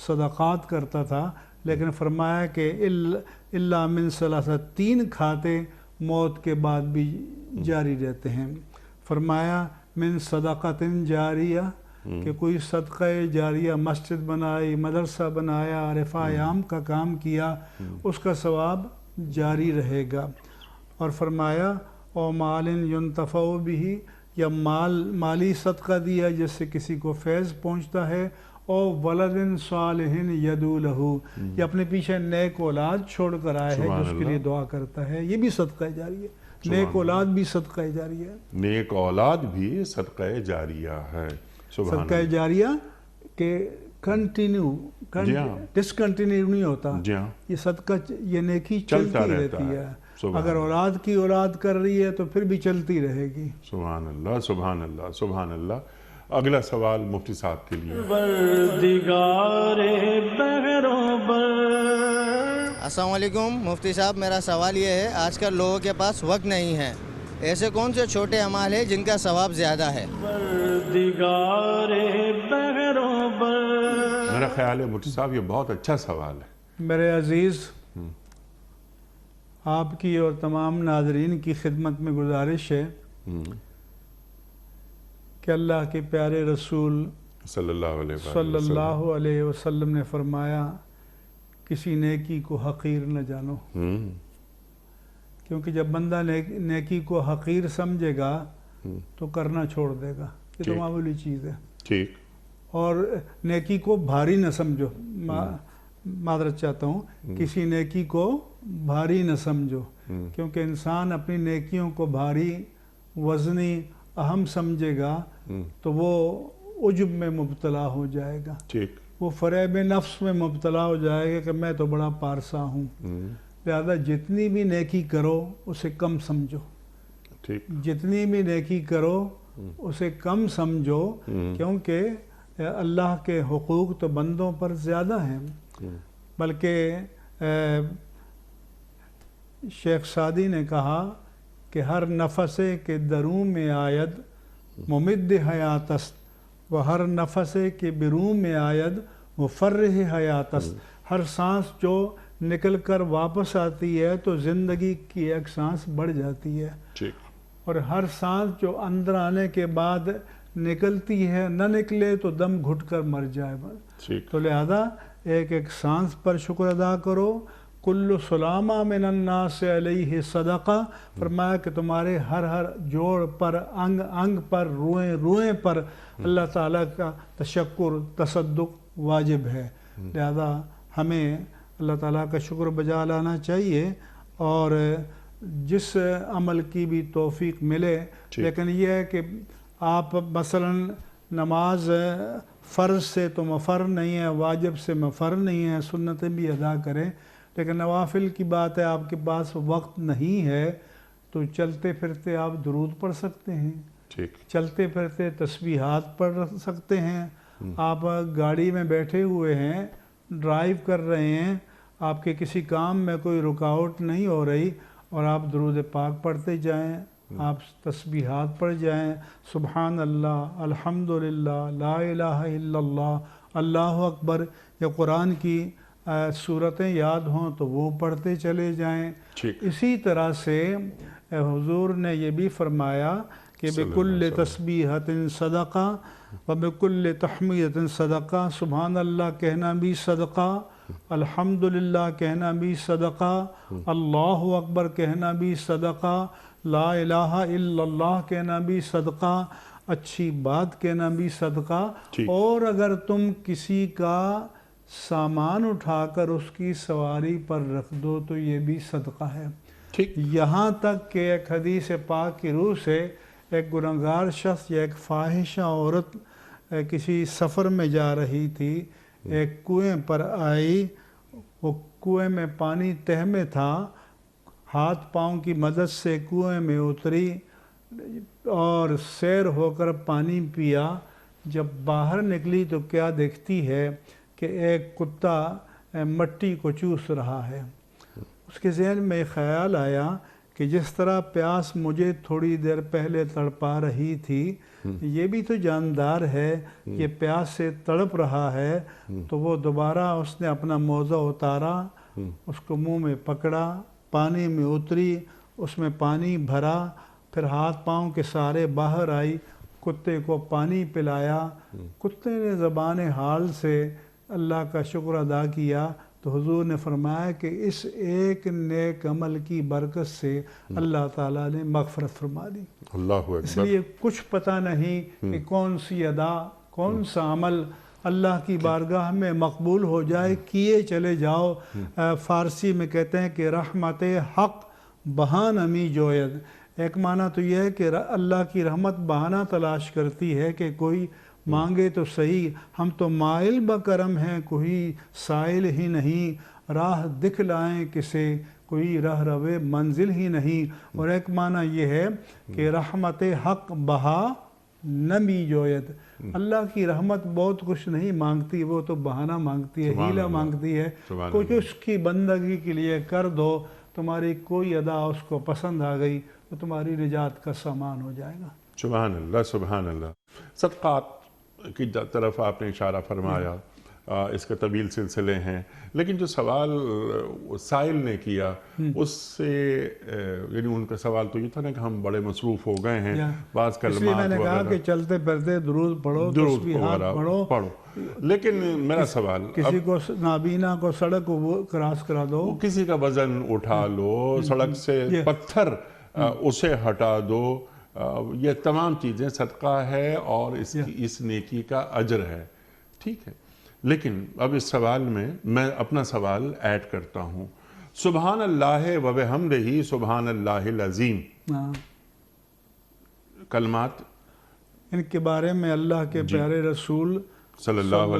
صدقات کرتا تھا، لیکن فرمایا کہ الا من ثلاثۃ، 3 کھاتے موت کے بعد بھی جاری رہتے ہیں. فرمایا من صدقۃ جاریہ، کہ کوئی صدقہ جاریہ، مسجد بنائی، مدرسہ بنایا، رفع عام کا کام کیا، اس کا ثواب جاری رہے گا. اور فرمایا او مال ینتفع بہ، یا مالی صدقہ دیا جس سے کسی کو فیض پہنچتا ہے، او ولد صالح یدعو لہ، یا اپنے پیچھے نیک اولاد چھوڑ کر آئے ہے جو اس کے لیے دعا کرتا ہے، یہ بھی صدقہ جاریہ ہے. نیک اولاد بھی صدقہ جاریہ ہے. نیک اولاد بھی صدقہ جاریہ ہے. سبحان صدقہ جاریہ کہ کنٹینیو، جی ہاں. ڈسکنٹینیو نہیں ہوتا. جی ہاں. یہ صدقہ، یہ نیکی چلتا چلتی رہتا رہتی ہے. ہے. سبحان اگر اولاد کی اولاد کر رہی ہے تو پھر بھی چلتی رہے گی. سبحان اللہ. سبحان اللہ. سبحان اللہ. اگلا سوال مفتی صاحب کے لیے. پروردگار بحروں بر. السلام علیکم مفتی صاحب، میرا سوال یہ ہے، آج کل لوگوں کے پاس وقت نہیں ہے، ایسے کون سے چھوٹے اعمال ہیں جن کا ثواب زیادہ ہے؟ پروردگار بحروں بر. میرا خیال ہے مفتی صاحب یہ بہت اچھا سوال ہے. میرے عزیز، آپ کی اور تمام ناظرین کی خدمت میں گزارش ہے کہ اللہ کے پیارے رسول صلی اللہ علیہ وسلم صلی اللہ علیہ وسلم نے فرمایا کسی نیکی کو حقیر نہ جانو، کیونکہ جب بندہ نیکی کو حقیر سمجھے گا تو کرنا چھوڑ دے گا. یہ تو معمولی چیز ہے. ٹھیک. اور نیکی کو بھاری نہ سمجھو، معذرت چاہتا ہوں، کسی نیکی کو بھاری نہ سمجھو، کیونکہ انسان اپنی نیکیوں کو بھاری، وزنی، اہم سمجھے گا تو وہ عجب میں مبتلا ہو جائے گا. ٹھیک. وہ فریب نفس میں مبتلا ہو جائے گا کہ میں تو بڑا پارسا ہوں. لہذا جتنی بھی نیکی کرو اسے کم سمجھو. ٹھیک. جتنی بھی نیکی کرو اسے کم سمجھو، کیونکہ اللہ کے حقوق تو بندوں پر زیادہ ہیں. بلکہ شیخ سعدی نے کہا کہ ہر نفسے کے دروں میں آید ممد حیات است، و ہر نفسے کے بروں میں آید مفرح حیات است. ہر سانس جو نکل کر واپس آتی ہے تو زندگی کی ایک سانس بڑھ جاتی ہے، اور ہر سانس جو اندر آنے کے بعد نکلتی ہے نہ نکلے تو دم گھٹ کر مر جائے. تو لہذا ایک ایک سانس پر شکر ادا کرو. کل سلامہ من الناس علیہ صدقہ، فرمایا کہ تمہارے ہر جوڑ پر، انگ انگ پر، روئیں پر اللہ تعالیٰ کا تشکر، تصدق واجب ہے. لہذا ہمیں اللہ تعالیٰ کا شکر بجا لانا چاہیے، اور جس عمل کی بھی توفیق ملے. لیکن یہ ہے کہ آپ مثلا نماز فرض سے تو مفر نہیں ہے، واجب سے مفر نہیں ہے، سنتیں بھی ادا کریں، لیکن نوافل کی بات ہے آپ کے پاس وقت نہیں ہے تو چلتے پھرتے آپ درود پڑھ سکتے ہیں، ٹھیک چلتے پھرتے تسبیحات پڑھ سکتے ہیں. آپ گاڑی میں بیٹھے ہوئے ہیں، ڈرائیو کر رہے ہیں، آپ کے کسی کام میں کوئی رکاوٹ نہیں ہو رہی اور آپ درود پاک پڑھتے جائیں، آپ تسبیحات پڑھ جائیں، سبحان اللہ، الحمدللہ، لا الہ الا اللہ، اللہ اکبر، یا قرآن کی صورتیں یاد ہوں تو وہ پڑھتے چلے جائیں. ٹھیک. اسی طرح سے حضور نے یہ بھی فرمایا کہ بکل تسبیحۃ صدقہ و بکل تحمیدۃ صدقہ، سبحان اللہ کہنا بھی صدقہ، الحمدللہ کہنا بھی صدقہ، اللہ اکبر کہنا بھی صدقہ، لا الہ الا اللہ کہنا بھی صدقہ، اچھی بات کہنا بھی صدقہ. اور اگر تم کسی کا سامان اٹھا کر اس کی سواری پر رکھ دو تو یہ بھی صدقہ ہے. ٹھیک. یہاں تک کہ ایک حدیث پاک کی روح سے ایک گنہگار شخص یا ایک فاحشہ عورت کسی سفر میں جا رہی تھی، ایک کنویں پر آئی، وہ کنویں میں پانی تہہ میں تھا، ہاتھ پاؤں کی مدد سے کنویں میں اتری اور سیر ہو کر پانی پیا. جب باہر نکلی تو کیا دیکھتی ہے کہ ایک کتا مٹی کو چوس رہا ہے. اس کے ذہن میں خیال آیا کہ جس طرح پیاس مجھے تھوڑی دیر پہلے تڑپا رہی تھی، یہ بھی تو جاندار ہے، یہ پیاس سے تڑپ رہا ہے. تو وہ دوبارہ اس نے اپنا موزہ اتارا، اس کو منہ میں پکڑا، پانی میں اتری، اس میں پانی بھرا، پھر ہاتھ پاؤں کے سارے باہر آئی، کتے کو پانی پلایا. کتے نے زبان حال سے اللہ کا شکر ادا کیا. تو حضور نے فرمایا کہ اس ایک نیک عمل کی برکت سے اللہ تعالیٰ نے مغفرت فرما دی. اللہ اکبر. اس لیے کچھ پتہ نہیں کہ کون سی ادا، کون سا عمل اللہ کی بارگاہ میں مقبول ہو جائے، کیے چلے جاؤ. فارسی میں کہتے ہیں کہ رحمت حق بہانہ می جوید. ایک معنی تو یہ ہے کہ اللہ کی رحمت بہانہ تلاش کرتی ہے کہ کوئی مانگے تو صحیح. ہم تو مائل بکرم ہیں، کوئی سائل ہی نہیں، راہ دکھلائیں کسے، کوئی راہ روے منزل ہی نہیں. اور ایک معنی یہ ہے کہ رحمت حق بہا نمی جوید. اللہ کی رحمت بہت کچھ نہیں مانگتی، وہ تو بہانہ مانگتی ہے، ہیلہ مانگتی ہے. کچھ اس کی بندگی کے لیے کر دو، تمہاری کوئی ادا اس کو پسند آ گئی تو تمہاری نجات کا سامان ہو جائے گا. سبحان اللہ، سبحان اللہ. صدقات کی طرف آپ نے اشارہ فرمایا، اس کے طویل سلسلے ہیں، لیکن جو سوال سائل نے کیا اس سے یعنی ان کا سوال تو یہ تھا نا کہ ہم بڑے مصروف ہو گئے ہیں، بعض اس لیے میں نے کہا کہ چلتے پھرتے درود پڑھو، تسبیحات پڑھو. لیکن میرا سوال، کسی کو نابینا کو سڑک کو کراس کرا دو، کسی کا وزن اٹھا لو، سڑک سے پتھر اسے ہٹا دو، یہ تمام چیزیں صدقہ ہے اور اس نیکی کا اجر ہے. ٹھیک ہے، لیکن اب اس سوال میں اپنا سوال ایڈ کرتا ہوں. سبحان اللہ و بحمدہ سبحان اللہ العظیم، کلمات ان کے بارے میں اللہ کے پیارے رسول صلی اللہ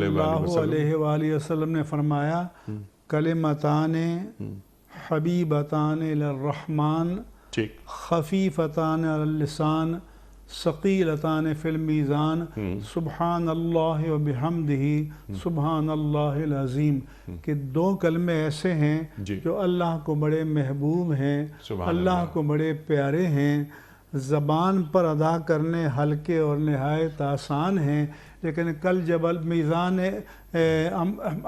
علیہ وآلہ وسلم نے فرمایا، کلمتان حبیبتان للرحمن خفیفتان علی اللسان ثقیلتان فی المیزان سبحان اللہ و بحمدہ سبحان اللہ العظیم. کہ دو کلمے ایسے ہیں جو اللہ کو بڑے محبوب ہیں، اللہ کو بڑے پیارے ہیں، زبان پر ادا کرنے ہلکے اور نہایت آسان ہیں، لیکن کل جب میزان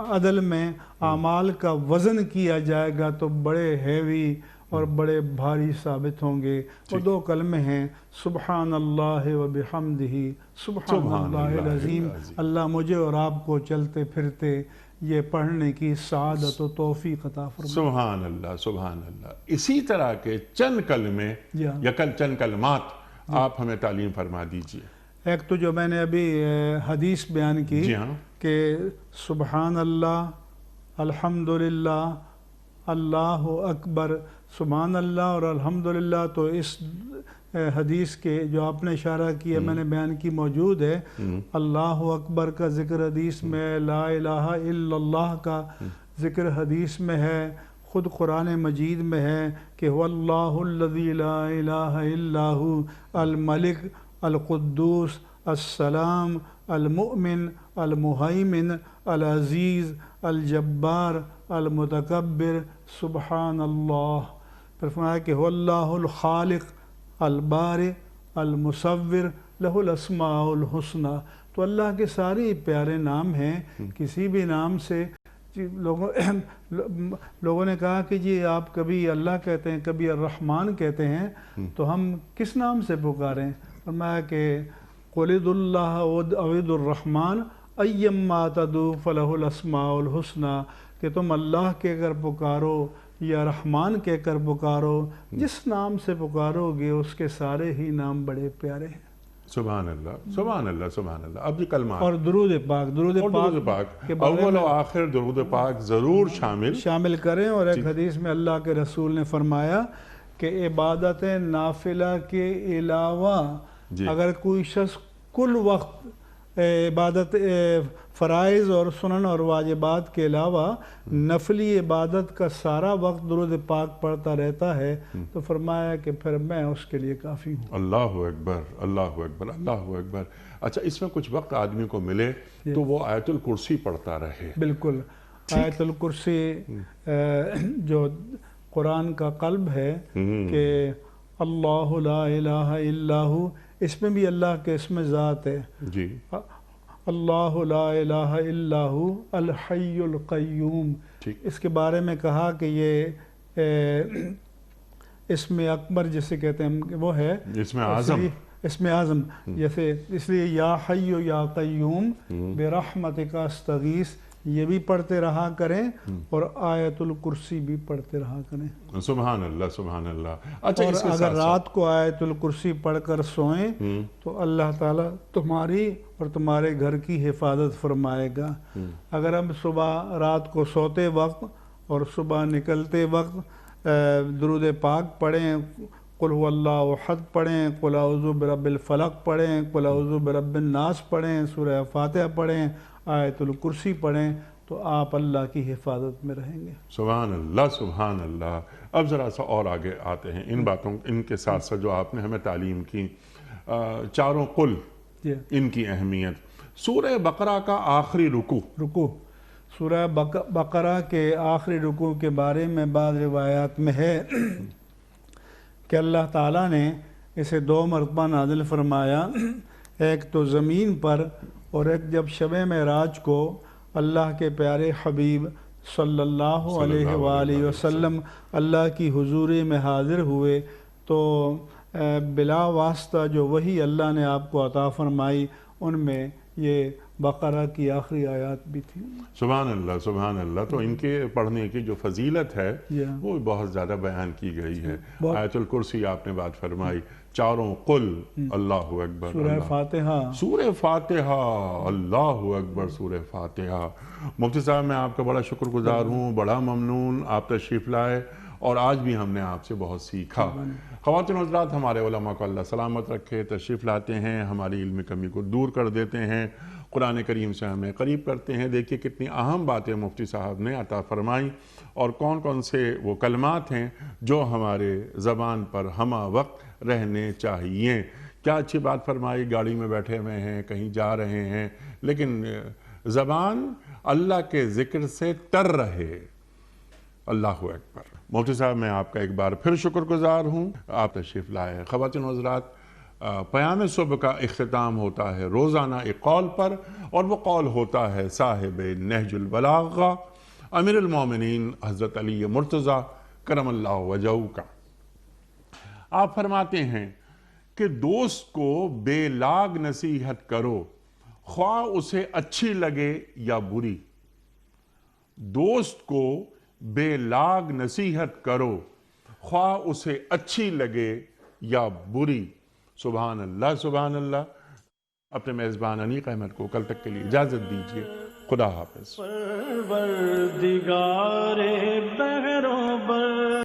عدل میں اعمال کا وزن کیا جائے گا تو بڑے ہیوی اور بڑے بھاری ثابت ہوں گے. وہ دو کلمے ہیں، سبحان اللہ و بحمدہ سبحان اللہ العظیم. اللہ مجھے اور آپ کو چلتے پھرتے یہ پڑھنے کی سعادت و توفیق عطا فرمائے. سبحان اللہ، سبحان اللہ. اسی طرح کے چند کلمے یا چند کلمات آپ ہمیں تعلیم فرما دیجئے. ایک تو جو میں نے ابھی حدیث بیان کی کہ سبحان اللہ، الحمدللہ، اللہ اکبر. سبحان اللہ اور الحمدللہ تو اس حدیث کے جو آپ نے اشارہ کیا میں نے بیان کی موجود ہے. اللہ اکبر کا ذکر حدیث میں، لا الہ الا اللہ کا ذکر حدیث میں ہے، خود قرآن مجید میں ہے کہ واللہ الذی لا الہ الا ہو الملک القدوس السلام المؤمن المہیمن العزیز الجبار المتکبر سبحان اللہ۔ پھر فرمایا کہ هو اللہ الخالق البارئ المصور لہ الاسماء الحسنی۔ تو اللہ کے سارے پیارے نام ہیں، کسی بھی نام سے لوگوں نے کہا کہ جی آپ کبھی اللہ کہتے ہیں کبھی الرحمن کہتے ہیں، تو ہم کس نام سے پکاریں؟ فرمایا کہ قل ادعوا اللہ او ادعوا الرحمن ایما تدعوا فلہ الاسماء الحسنی، کہ تم اللہ کے کر پکارو یا رحمان کہہ کر پکارو، جس نام سے پکارو گے اس کے سارے ہی نام بڑے پیارے ہیں۔ سبحان اللہ سبحان اللہ سبحان اللہ۔ اب یہ کلمات اور درود پاک، درود پاک کے بارے اول و آخر درود پاک ضرور شامل کریں۔ اور ایک حدیث میں اللہ کے رسول نے فرمایا کہ عبادت نافلہ کے علاوہ اگر کوئی شخص کل وقت عبادت فرائض اور سنن اور واجبات کے علاوہ نفلی عبادت کا سارا وقت درود پاک پڑھتا رہتا ہے تو فرمایا کہ پھر میں اس کے لیے کافی ہوں۔ اللہ اکبر اللہ اکبر اللہ اکبر۔ اچھا، اس میں کچھ وقت آدمی کو ملے تو وہ آیت الکرسی پڑھتا رہے۔ بالکل، آیت الکرسی جو قرآن کا قلب ہے کہ اللہ لا الہ الا ہو، اس میں بھی اللہ کے اسم ذات ہے جی، اللہ لا الہ الا ہو الحی القیوم۔ اس کے بارے میں کہا کہ یہ اسم اکبر جسے کہتے ہیں وہ ہے اسم اعظم، جیسے اس لیے یا حی یا قیوم برحمتک استغیث یہ بھی پڑھتے رہا کریں اور آیت الکرسی بھی پڑھتے رہا کریں۔ سبحان اللہ سبحان اللہ۔ اچھا، اور اگر رات کو آیت الکرسی پڑھ کر سوئیں تو اللہ تعالیٰ تمہاری اور تمہارے گھر کی حفاظت فرمائے گا۔ اگر ہم صبح رات کو سوتے وقت اور صبح نکلتے وقت درود پاک پڑھیں، قل هو اللہ احد پڑھیں، قل اعوذ برب الفلق پڑھیں، قل اعوذ برب الناس پڑھیں، سورہ فاتحہ پڑھیں، آیت الکرسی پڑھیں، تو آپ اللہ کی حفاظت میں رہیں گے۔ سبحان اللہ سبحان اللہ۔ اب ذرا سا اور آگے آتے ہیں ان باتوں، ان کے ساتھ ساتھ جو آپ نے ہمیں تعلیم کی، چاروں قل، ان کی اہمیت۔ سورہ بقرہ کا آخری رکوع، سورہ بقرہ کے آخری رکوع کے بارے میں بعض روایات میں ہے کہ اللہ تعالیٰ نے اسے 2 مرتبہ نازل فرمایا، ایک تو زمین پر اور ایک جب شب معراج کو اللہ کے پیارے حبیب صلی اللہ علیہ وآلہ وسلم اللہ کی حضوری میں حاضر ہوئے تو بلا واسطہ جو وحی اللہ نے آپ کو عطا فرمائی ان میں یہ بقرہ کی آخری آیات بھی تھی۔ سبحان اللہ سبحان اللہ۔ تو ان کے پڑھنے کی جو فضیلت ہے وہ بہت زیادہ بیان کی گئی ہے۔ آیت الکرسی آپ نے بات فرمائی، چاروں قل، اللہ اکبر، سورہ فاتحہ، اللہ اکبر، سورہ فاتحہ۔ مفتی صاحب میں آپ کا بڑا شکر گزار ہوں، بڑا ممنون آپ تشریف لائے اور آج بھی ہم نے آپ سے بہت سیکھا۔ خواتین حضرات، ہمارے علماء کو اللہ سلامت رکھے، تشریف لاتے ہیں، ہماری علمی کمی کو دور کر دیتے ہیں، قرآن کریم سے ہمیں قریب کرتے ہیں۔ دیکھیے کتنی اہم باتیں مفتی صاحب نے عطا فرمائیں اور کون کون سے وہ کلمات ہیں جو ہمارے زبان پر ہمہ وقت رہنے چاہیے۔ کیا اچھی بات فرمائی، گاڑی میں بیٹھے ہوئے ہیں، کہیں جا رہے ہیں، لیکن زبان اللہ کے ذکر سے تر رہے۔ اللہ اکبر۔ مفتی صاحب میں آپ کا ایک بار پھر شکر گزار ہوں، آپ تشریف لائے۔ خواتین حضرات، پیام صبح کا اختتام ہوتا ہے روزانہ ایک قول پر، اور وہ قول ہوتا ہے صاحب نہج البلاغہ امیر المومنین حضرت علی مرتضیٰ کرم اللہ وجہہ کا۔ آپ فرماتے ہیں کہ دوست کو بے لاگ نصیحت کرو، خواہ اسے اچھی لگے یا بری۔ دوست کو بے لاگ نصیحت کرو، خواہ اسے اچھی لگے یا بری۔ سبحان اللہ سبحان اللہ۔ اپنے میزبان انیق احمد کو کل تک کے لیے اجازت دیجیے۔ خدا حافظ۔ پروردگار بہروں بر